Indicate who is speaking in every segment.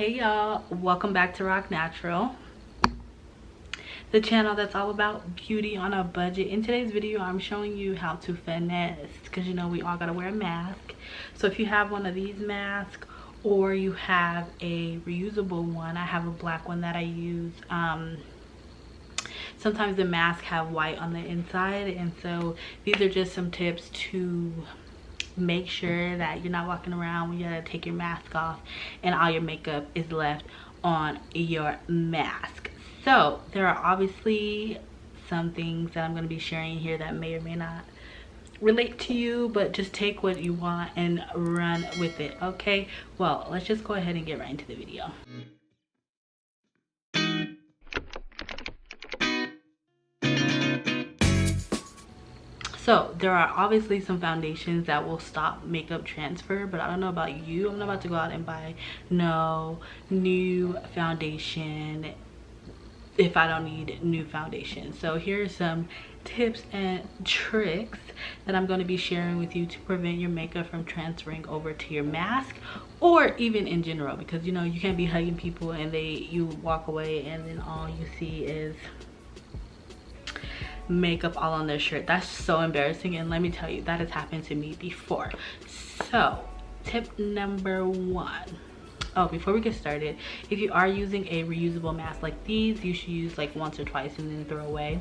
Speaker 1: Hey y'all, welcome back to Rock Natural, the channel that's all about beauty on a budget. In today's video I'm showing you how to finesse, because you know we all gotta wear a mask. So if you have one of these masks or you have a reusable one, I have a black one that I use. Sometimes the masks have white on the inside, and so these are just some tips to make sure that you're not walking around when you gotta take your mask off and all your makeup is left on your mask. So there are obviously some things that I'm going to be sharing here that may or may not relate to you, but just take what you want and run with it. Okay, well, let's just go ahead and get right into the video. So there are obviously some foundations that will stop makeup transfer, but I don't know about you. I'm not about to go out and buy no new foundation if I don't need new foundation. So here are some tips and tricks that I'm going to be sharing with you to prevent your makeup from transferring over to your mask, or even in general, because you know you can't be hugging people and you walk away and then all you see is makeup all on their shirt. That's so embarrassing, and let me tell you, that has happened to me before. So tip number one. Oh, before we get started, if you are using a reusable mask like these, you should use like once or twice and then throw away.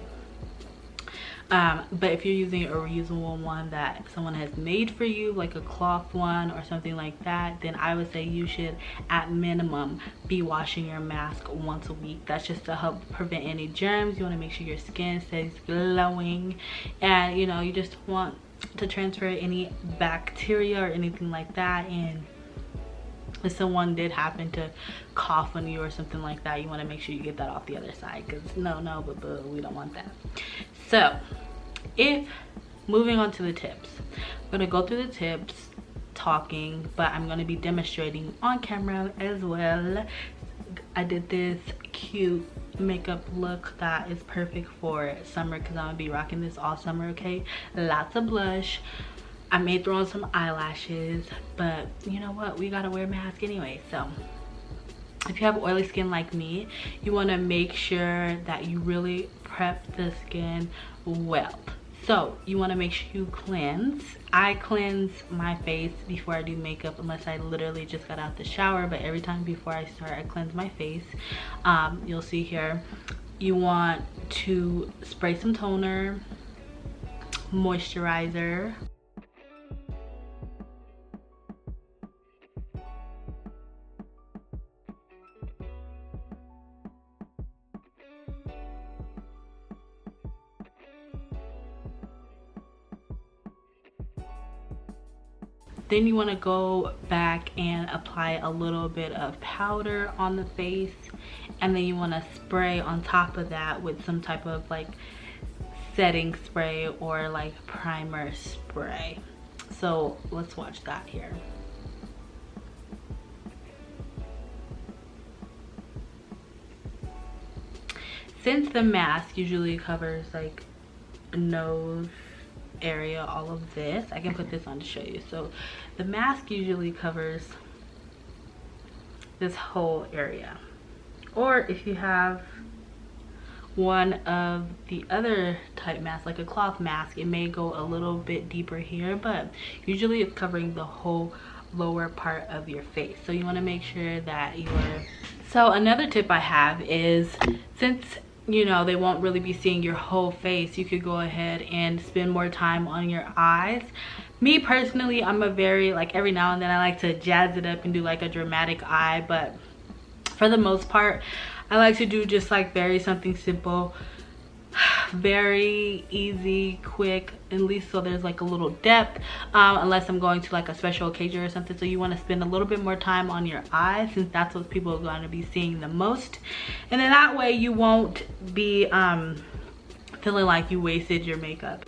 Speaker 1: But if you're using a reusable one that someone has made for you, like a cloth one or something like that, then I would say you should at minimum be washing your mask once a week. That's just to help prevent any germs. You want to make sure your skin stays glowing, and you know, you just want to transfer any bacteria or anything like that. And if someone did happen to cough on you or something like that, you want to make sure you get that off the other side, because but we don't want that. So if moving on to the tips, I'm going to go through the tips talking, but I'm going to be demonstrating on camera as well. I did this cute makeup look that is perfect for summer, because I'm going to be rocking this all summer. Okay, lots of blush. I may throw on some eyelashes, but you know what, we gotta wear a mask anyway. So if you have oily skin like me, you want to make sure that you really prep the skin well. So you want to make sure you cleanse. I cleanse my face before I do makeup, unless I literally just got out the shower, but every time before I start, I cleanse my face. You'll see here, you want to spray some toner, moisturizer, then you want to go back and apply a little bit of powder on the face, and then you want to spray on top of that with some type of like setting spray or like primer spray. So let's watch that here. Since the mask usually covers like nose area, all of this, I can put this on to show you. So the mask usually covers this whole area, or if you have one of the other type masks like a cloth mask, it may go a little bit deeper here, but usually it's covering the whole lower part of your face. So you want to make sure that so another tip I have is, since you know they won't really be seeing your whole face, you could go ahead and spend more time on your eyes. Me personally, I'm a very, like, every now and then I like to jazz it up and do like a dramatic eye, but for the most part I like to do just like something simple, very easy, quick, at least so there's like a little depth, unless I'm going to like a special occasion or something. So you want to spend a little bit more time on your eyes, since that's what people are going to be seeing the most, and then that way you won't be feeling like you wasted your makeup.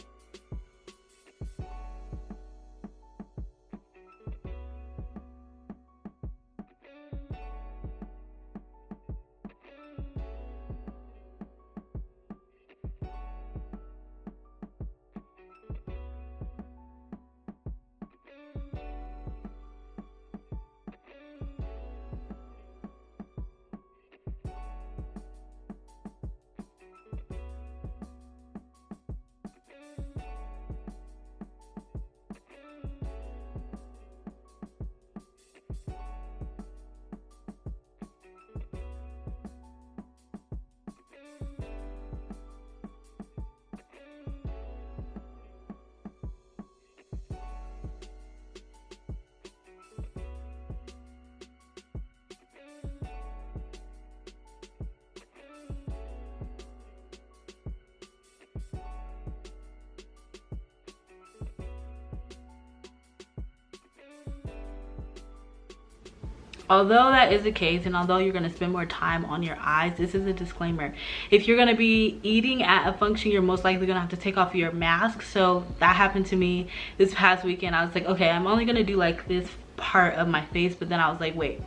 Speaker 1: Although that is the case, and although you're going to spend more time on your eyes, this is a disclaimer. If you're going to be eating at a function, you're most likely going to have to take off your mask. So that happened to me this past weekend. I was like, okay, I'm only going to do like this part of my face, but then I was like, wait,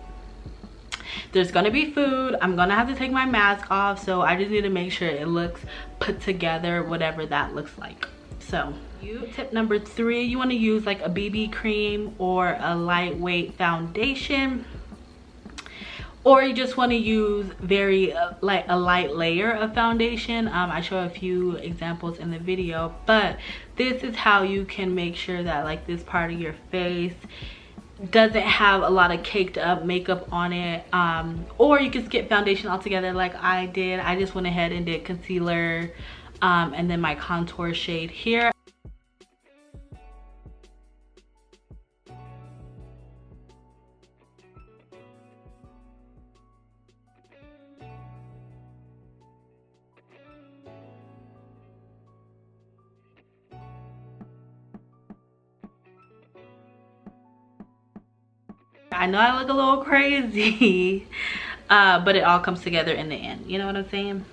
Speaker 1: there's gonna be food, I'm gonna have to take my mask off, so I just need to make sure it looks put together, whatever that looks like. So tip number 3, you want to use like a BB cream or a lightweight foundation, or you just want to use like a light layer of foundation. I show a few examples in the video, but this is how you can make sure that like this part of your face doesn't have a lot of caked up makeup on it. Or you can skip foundation altogether like I did. I just went ahead and did concealer and then my contour shade here. I know I look a little crazy, but it all comes together in the end. You know what I'm saying?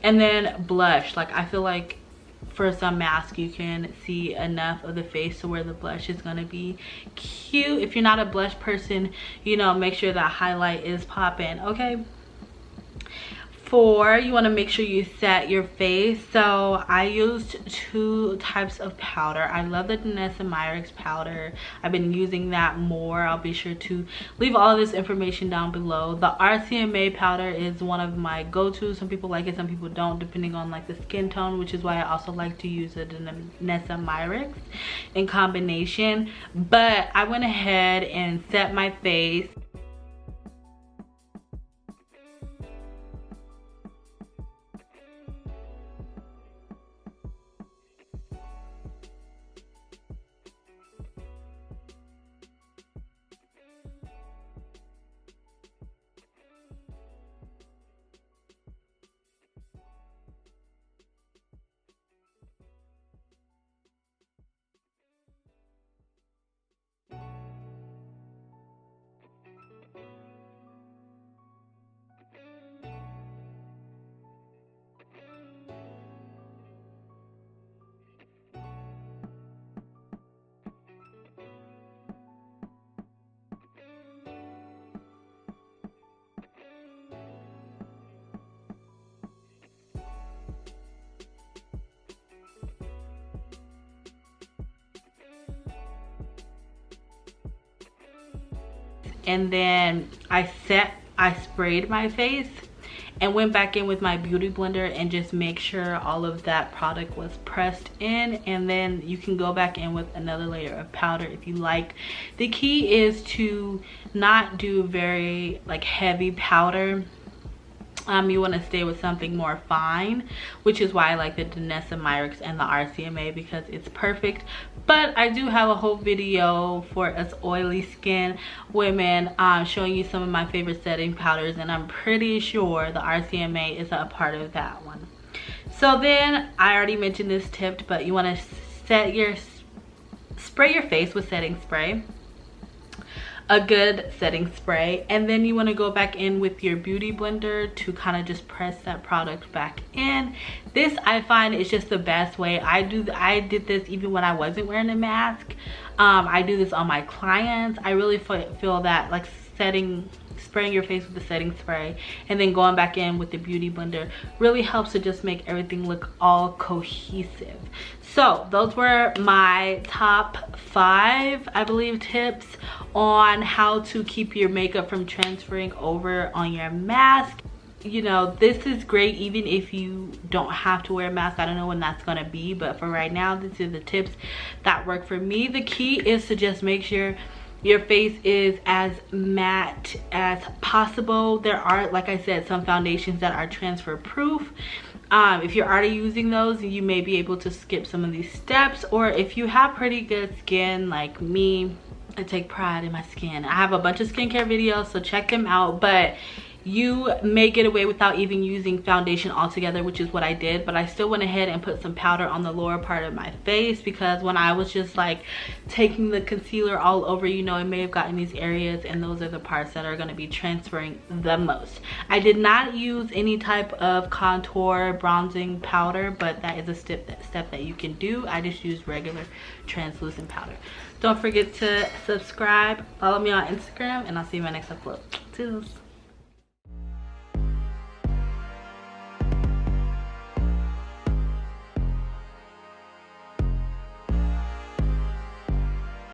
Speaker 1: And then blush, like I feel like for some masks you can see enough of the face to where the blush is gonna be cute. If you're not a blush person, you know, make sure that highlight is popping, okay? 4, you want to make sure you set your face. So I used 2 types of powder. I love the Niacinamide powder. I've been using that more. I'll be sure to leave all of this information down below. The RCMA powder is one of my go-tos. Some people like it, some people don't, depending on like the skin tone, which is why I also like to use the Niacinamide in combination. But I went ahead and set my face. And then I sprayed my face and went back in with my beauty blender and just make sure all of that product was pressed in, and then you can go back in with another layer of powder if you like. The key is to not do very like heavy powder you want to stay with something more fine, which is why I like the Danessa Myricks and the RCMA, because it's perfect. But I do have a whole video for us oily skin women showing you some of my favorite setting powders, and I'm pretty sure the RCMA is a part of that one. So then, I already mentioned this tip, but you want to spray your face with setting spray, a good setting spray, and then you want to go back in with your beauty blender to kind of just press that product back in. This, I find, is just the best way. I did this even when I wasn't wearing a mask. I do this on my clients. I really feel that like spraying your face with the setting spray and then going back in with the beauty blender really helps to just make everything look all cohesive. So those were my top 5, I believe, tips on how to keep your makeup from transferring over on your mask. You know, this is great even if you don't have to wear a mask. I don't know when that's gonna be, but for right now, these are the tips that work for me. The key is to just make sure your face is as matte as possible. There are, like I said, some foundations that are transfer proof. If you're already using those, you may be able to skip some of these steps, or if you have pretty good skin like me, I take pride in my skin. I have a bunch of skincare videos, so check them out, but you may get away without even using foundation altogether, which is what I did. But I still went ahead and put some powder on the lower part of my face, because when I was just like taking the concealer all over, you know, it may have gotten these areas, and those are the parts that are going to be transferring the most. I did not use any type of contour bronzing powder, but that is a step that you can do. I just used regular translucent powder. Don't forget to subscribe, follow me on Instagram, and I'll see you in my next upload. Toodles.